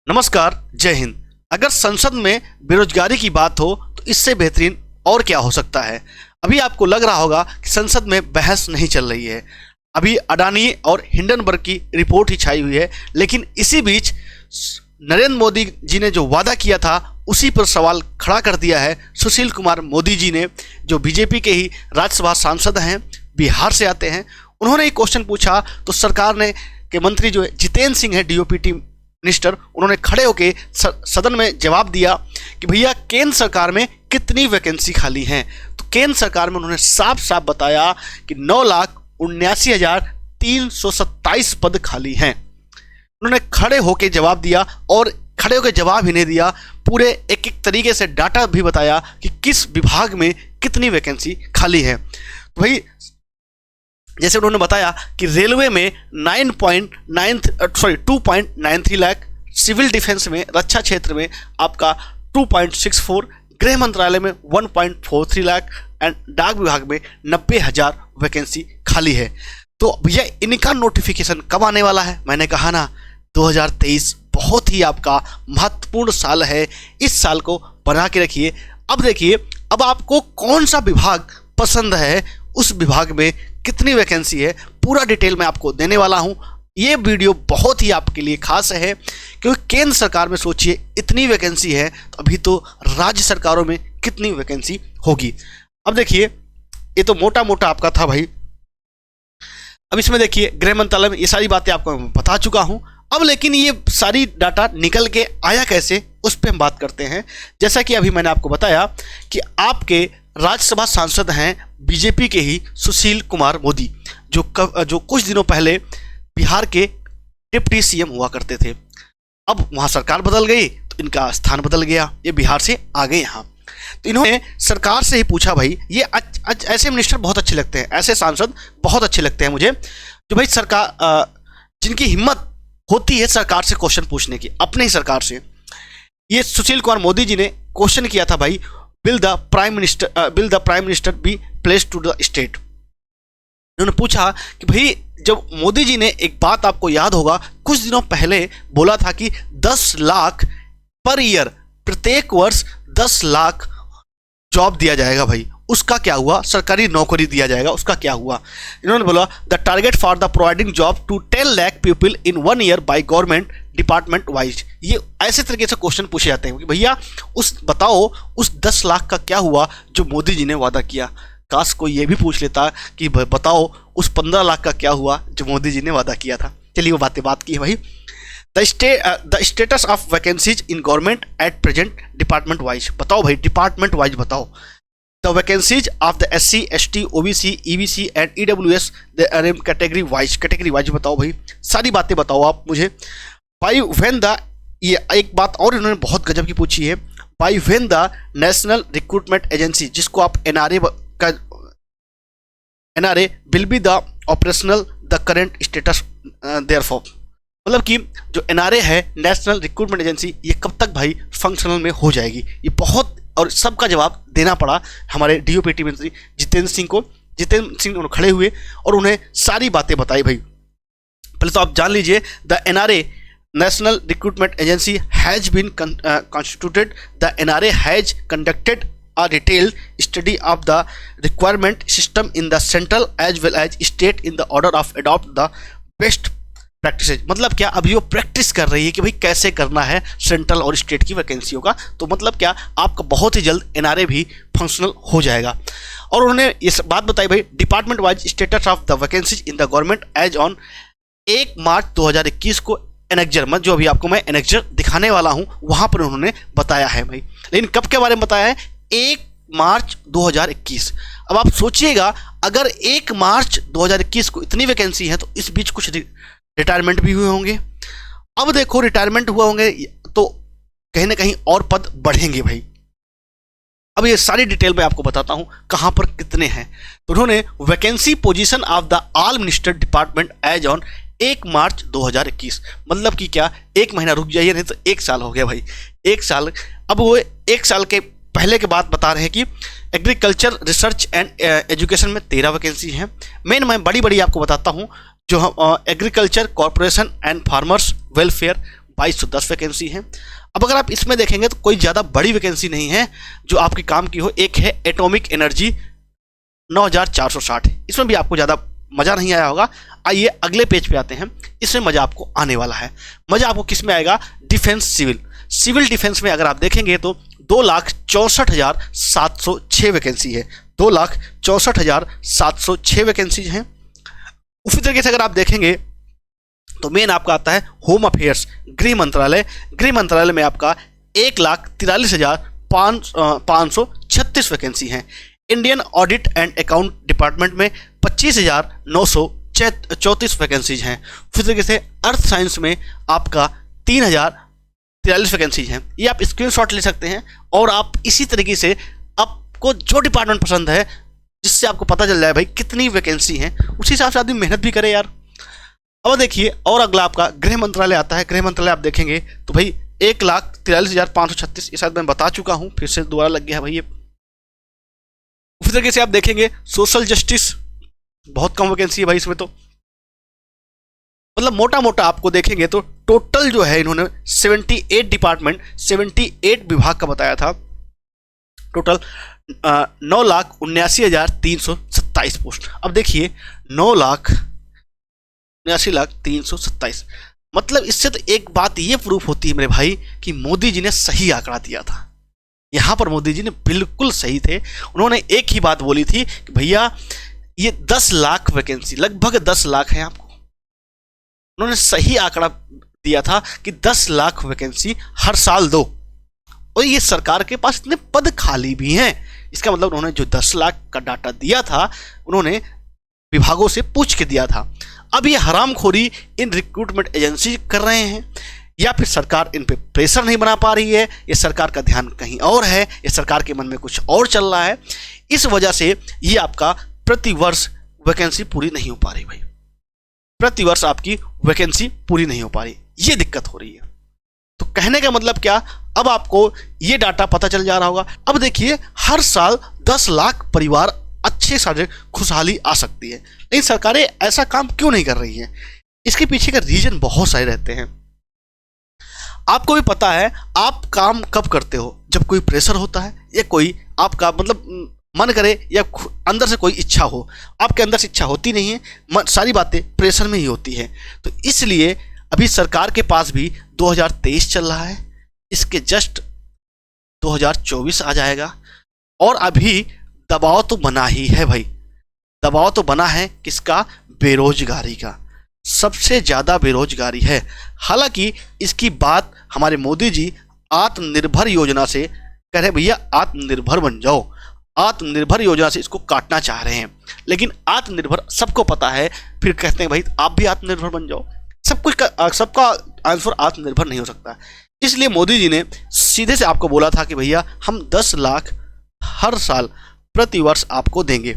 नमस्कार, जय हिंद। अगर संसद में बेरोजगारी की बात हो तो इससे बेहतरीन और क्या हो सकता है। अभी आपको लग रहा होगा कि संसद में बहस नहीं चल रही है, अभी अडानी और हिंडनबर्ग की रिपोर्ट ही छाई हुई है, लेकिन इसी बीच नरेंद्र मोदी जी ने जो वादा किया था उसी पर सवाल खड़ा कर दिया है सुशील कुमार मोदी जी ने, जो बीजेपी के ही राज्यसभा सांसद हैं, बिहार से आते हैं। उन्होंने एक क्वेश्चन पूछा तो सरकार ने के मंत्री जो जितेंद्र सिंह है, डीओपीटी मिनिस्टर, उन्होंने खड़े होकर सदन में जवाब दिया कि भैया केंद्र सरकार में कितनी वैकेंसी खाली हैं। तो केंद्र सरकार में उन्होंने साफ साफ बताया कि 9,79,327 पद खाली हैं। उन्होंने खड़े होकर जवाब दिया, और खड़े होकर जवाब ही नहीं दिया, पूरे एक एक तरीके से डाटा भी बताया कि किस विभाग में कितनी वैकेंसी खाली है। तो भाई जैसे उन्होंने बताया कि रेलवे में 2.93 लाख, सिविल डिफेंस में, रक्षा क्षेत्र में आपका 2.64, गृह मंत्रालय में 1.43 लाख एंड डाक विभाग में 90,000 वैकेंसी खाली है। तो भैया इनका नोटिफिकेशन कब आने वाला है? मैंने कहा ना, 2023 बहुत ही आपका महत्वपूर्ण साल है, इस साल को बना के रखिए। अब देखिए, अब आपको कौन सा विभाग पसंद है, उस विभाग में कितनी वैकेंसी है, पूरा डिटेल मैं आपको देने वाला हूं। ये वीडियो बहुत ही आपके लिए खास है, क्योंकि केंद्र सरकार में सोचिए इतनी वैकेंसी है, तो अभी तो राज्य सरकारों में कितनी वैकेंसी होगी। अब देखिए, ये तो मोटा मोटा आपका था भाई। अब इसमें देखिए, गृह मंत्रालय में ये सारी बातें आपको मैं बता चुका हूं। अब लेकिन ये सारी डाटा निकल के आया कैसे, उस पर हम बात करते हैं। जैसा कि अभी मैंने आपको बताया कि आपके राज्यसभा सांसद हैं बीजेपी के ही सुशील कुमार मोदी, जो कुछ दिनों पहले बिहार के डिप्टी सीएम हुआ करते थे। अब वहाँ सरकार बदल गई तो इनका स्थान बदल गया, ये बिहार से आ गए यहाँ। तो इन्होंने सरकार से ही पूछा, भाई ये ऐसे मिनिस्टर बहुत अच्छे लगते हैं, ऐसे सांसद बहुत अच्छे लगते हैं मुझे, जो भाई सरकार जिनकी हिम्मत होती है सरकार से क्वेश्चन पूछने की, अपने ही सरकार से। ये सुशील कुमार मोदी जी ने क्वेश्चन किया था, भाई will the prime minister be placed to the state। उन्होंने पूछा कि भाई, जब मोदी जी ने एक बात आपको याद होगा, कुछ दिनों पहले बोला था कि 10 लाख पर ईयर, प्रत्येक वर्ष 10 लाख जॉब दिया जाएगा। भाई उसका क्या हुआ? सरकारी नौकरी दिया जाएगा, उसका क्या हुआ? इन्होंने बोला the target for the providing job to 10 lakh people in 1 year by government department wise. ये ऐसे तरीके से क्वेश्चन पूछे जाते हैं कि भैया बताओ उस 10 लाख का क्या हुआ जो मोदी जी ने वादा किया। काश कोई ये भी पूछ लेता कि बताओ उस 15 लाख का क्या हुआ जो मोदी जी ने वादा किया था। चलिए वो बात की है भाई। The status of vacancies in government at present department wise. बताओ भाई, डिपार्टमेंट वाइज बताओ। The vacancies of the SC, ST, OBC, EBC and EWS category wise बताओ भाई, सारी बातें बताओ आप मुझे। बाई व्हेन द, ये एक बात और इन्होंने बहुत गजब की पूछी है, by when the national recruitment agency, जिसको आप NRA will be the operational the current status therefore. मतलब कि जो NRA है, नेशनल रिक्रूटमेंट एजेंसी, ये कब तक भाई फंक्शनल में हो जाएगी? ये बहुत, और सबका जवाब देना पड़ा हमारे डीओपीटी मंत्री जितेंद्र सिंह को। जितेंद्र सिंह खड़े हुए और उन्हें सारी बातें बताई। भाई पहले तो आप जान लीजिए, the NRA National Recruitment Agency has been constituted. The NRA has conducted a detailed study of the requirement system in the central as well as state in the order of adopt the best practices। मतलब क्या, अभी वो practice कर रही है कि भाई कैसे करना है सेंट्रल और स्टेट की वैकेंसियों का। तो मतलब क्या, आपका बहुत ही जल्द NRA भी फंक्शनल हो जाएगा। और उन्होंने ये बात बताई, भाई department wise status of the vacancies in the government as on 1 March 2021 को एनेक्जर, जो अभी आपको मैं एनेक्जर दिखाने वाला हूं, वहां पर उन्होंने बताया है भाई। लेकिन कब के बारे में बताया है? 1 मार्च 2021। अब आप सोचिएगा, अगर 1 मार्च 2021 को इतनी वैकेंसी है तो इस बीच कुछ रिटायरमेंट भी हुए होंगे। अब देखो, रिटायरमेंट हुए होंगे तो कहीं ना कहीं और पद बढ़ेंगे भाई। अब ये सारी डिटेल मैं आपको बताता हूं कहां पर कितने हैं। तो उन्होंने vacancy position of the all minister department as on 1 March 2021, मतलब कि क्या, 1 महीना रुक जाइए, नहीं तो 1 साल हो गया भाई, 1 साल। अब वो 1 साल के पहले के बात बता रहे हैं कि एग्रीकल्चर रिसर्च एंड एजुकेशन में 13 वैकेंसी हैं। मेन मैं बड़ी आपको बताता हूँ, जो agriculture corporation and farmers welfare 2210 vacancy है। अब अगर आप इसमें देखेंगे तो कोई ज़्यादा बड़ी वैकेंसी नहीं है जो आपके काम की हो। एक है एटॉमिक एनर्जी 9460, इसमें भी आपको ज़्यादा मज़ा नहीं आया होगा। आइए अगले पेज पे आते हैं, इसमें मज़ा आपको आने वाला है। मज़ा आपको किस में आएगा? डिफेंस सिविल डिफेंस में अगर आप देखेंगे तो 2,64,706 वैकेंसी है। 2,64,706 वैकेंसीज हैं। उसी तरीके से अगर आप देखेंगे तो मेन आपका आता है होम अफेयर्स, गृह मंत्रालय में आपका 1,43,536 वैकेंसी हैं। Indian audit and account department में 25,934 वैकेंसीज हैं। उसी तरीके से अर्थ साइंस में आपका 3,043 वैकेंसीज हैं। ये आप स्क्रीनशॉट ले सकते हैं और आप इसी तरीके से आपको जो डिपार्टमेंट पसंद है, जिससे आपको पता चल जाए भाई कितनी वैकेंसी हैं, उसी हिसाब से आदमी मेहनत भी करे यार। अब देखिए, और अगला आपका गृह मंत्रालय आता है। गृह मंत्रालय आप देखेंगे तो भाई 1,43,536, ये शायद मैं बता चुका हूँ, फिर से दोबारा लग गया है भाई ये। उसी तरीके से आप देखेंगे सोशल जस्टिस, बहुत कम वैकेंसी है भाई इसमें तो। मतलब मोटा मोटा आपको देखेंगे तो टोटल जो है इन्होंने 78 डिपार्टमेंट, 78 विभाग का बताया था। Total 9,79,327 post. अब देखिए 9,79,327, मतलब इससे तो एक बात ये प्रूफ होती है मेरे भाई कि मोदी जी ने सही आंकड़ा दिया था। यहाँ पर मोदी जी ने बिल्कुल सही थे। उन्होंने एक ही बात बोली थी कि भैया ये 10 लाख वैकेंसी, लगभग 10 लाख है आपको। उन्होंने सही आंकड़ा दिया था कि 10 लाख वैकेंसी हर साल दो, और ये सरकार के पास इतने पद खाली भी हैं। इसका मतलब उन्होंने जो 10 लाख का डाटा दिया था, उन्होंने विभागों से पूछ के दिया था। अब ये हरामखोरी इन रिक्रूटमेंट एजेंसी कर रहे हैं, या फिर सरकार इन पे प्रेशर नहीं बना पा रही है, ये सरकार का ध्यान कहीं और है, ये सरकार के मन में कुछ और चल रहा है। इस वजह से ये आपका प्रतिवर्ष वैकेंसी पूरी नहीं हो पा रही भाई। प्रतिवर्ष आपकी वैकेंसी पूरी नहीं हो पा रही, ये दिक्कत हो रही है। तो कहने का मतलब क्या, अब आपको ये डाटा पता चल जा रहा होगा। अब देखिए, हर साल 10 लाख परिवार अच्छे सारे खुशहाली आ सकती है, लेकिन सरकारें ऐसा काम क्यों नहीं कर रही हैं? इसके पीछे का रीजन बहुत सारे रहते हैं। आपको भी पता है आप काम कब करते हो, जब कोई प्रेशर होता है, या कोई आपका मतलब मन करे, या अंदर से कोई इच्छा हो। आपके अंदर से इच्छा होती नहीं है, सारी बातें प्रेशर में ही होती है। तो इसलिए अभी सरकार के पास भी 2023 चल रहा है, इसके जस्ट 2024 आ जाएगा, और अभी दबाव तो बना ही है भाई। दबाव तो बना है किसका? बेरोजगारी का। सबसे ज़्यादा बेरोजगारी है। हालांकि इसकी बात हमारे मोदी जी आत्मनिर्भर योजना से कह रहे, भैया आत्मनिर्भर बन जाओ। आत्मनिर्भर योजना से इसको काटना चाह रहे हैं, लेकिन आत्मनिर्भर सबको पता है, फिर कहते हैं भाई आप भी आत्मनिर्भर बन जाओ। सब कुछ का, सबका आंसर आत्मनिर्भर नहीं हो सकता। इसलिए मोदी जी ने सीधे से आपको बोला था कि भैया हम 10 लाख हर साल प्रतिवर्ष आपको देंगे,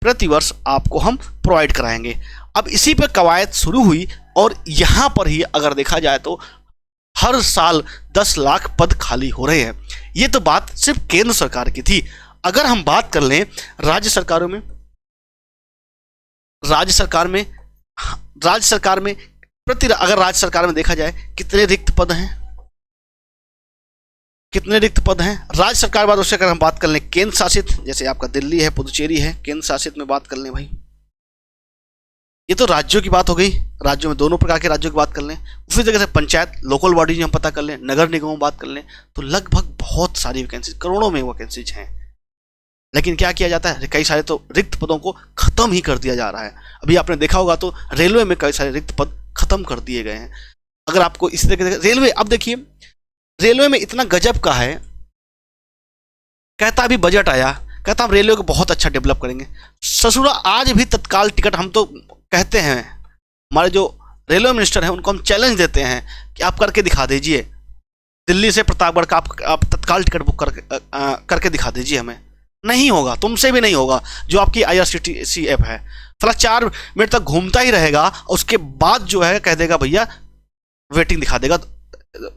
प्रतिवर्ष आपको हम प्रोवाइड कराएंगे। अब इसी पे कवायद शुरू हुई, और यहाँ पर ही अगर देखा जाए तो हर साल 10 लाख पद खाली हो रहे हैं। ये तो बात सिर्फ केंद्र सरकार की थी। अगर हम बात कर लें राज्य सरकार में अगर राज्य सरकार में देखा जाए कितने रिक्त पद हैं, राज्य सरकार बाद उससे अगर हम बात कर लें केंद्र शासित, जैसे आपका दिल्ली है, पुदुचेरी है, केंद्र शासित में बात कर लें भाई, ये तो राज्यों की बात हो गई। राज्यों में दोनों प्रकार के राज्यों की बात कर लें। उसी जगह से पंचायत, लोकल बॉडीज हम पता कर लें, नगर निगमों बात कर लें, तो लगभग बहुत सारी वैकेंसी, करोड़ों में वैकेंसीज हैं। लेकिन क्या किया जाता है, कई सारे तो रिक्त पदों को खत्म ही कर दिया जा रहा है। अभी आपने देखा होगा तो रेलवे में कई सारे रिक्त पद खत्म कर दिए गए हैं। अगर आपको इस तरीके से रेलवे, अब देखिए रेलवे में इतना गजब का है, कहता अभी बजट आया, कहता हम रेलवे को बहुत अच्छा डेवलप करेंगे। ससुरा आज भी तत्काल टिकट, हम तो कहते हैं, हमारे जो रेलवे मिनिस्टर हैं उनको हम चैलेंज देते हैं कि आप करके दिखा दीजिए, दिल्ली से प्रतापगढ़ का आप तत्काल टिकट बुक करके दिखा दीजिए। हमें नहीं होगा, तुमसे भी नहीं होगा। जो आपकी IRCTC ऐप है, साला 4 मिनट तक घूमता ही रहेगा, उसके बाद जो है कह देगा भैया वेटिंग दिखा देगा,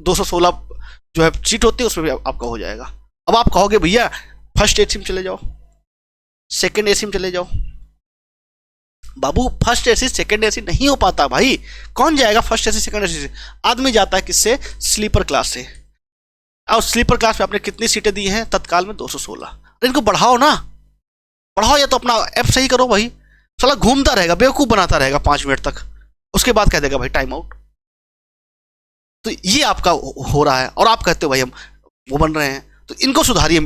216 जो है सीट होती है उसमें भी आपका हो जाएगा। अब आप कहोगे भैया फर्स्ट AC में चले जाओ, सेकंड AC में चले जाओ, बाबू फर्स्ट एसी सेकंड एसी नहीं हो पाता भाई। कौन जाएगा फर्स्ट एसी सेकंड एसी से? आदमी जाता है किससे? स्लीपर क्लास से। और स्लीपर क्लास में आपने कितनी सीटें दी हैं? तत्काल में 216। तो इनको बढ़ाओ ना, बढ़ाओ, या तो अपना ऐप सही करो भाई। साला घूमता रहेगा, बेवकूफ बनाता रहेगा 5 मिनट तक, उसके बाद कह देगा भाई टाइम आउट। तो ये आपका हो रहा है और आप कहते हो भाई हम वो बन रहे हैं। तो इनको सुधारिए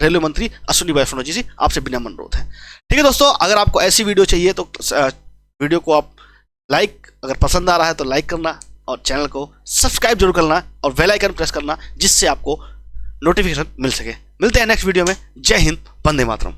रेलवे मंत्री अश्विनी वैष्णव जी से आपसे विनम्र अनुरोध है। ठीक है दोस्तों, अगर आपको ऐसी वीडियो चाहिए तो वीडियो को आप लाइक, अगर पसंद आ रहा है तो लाइक करना और चैनल को सब्सक्राइब जरूर करना और बेल आइकन प्रेस करना, जिससे आपको नोटिफिकेशन मिल सके। मिलते हैं नेक्स्ट वीडियो में। जय हिंद, वंदे मातरम।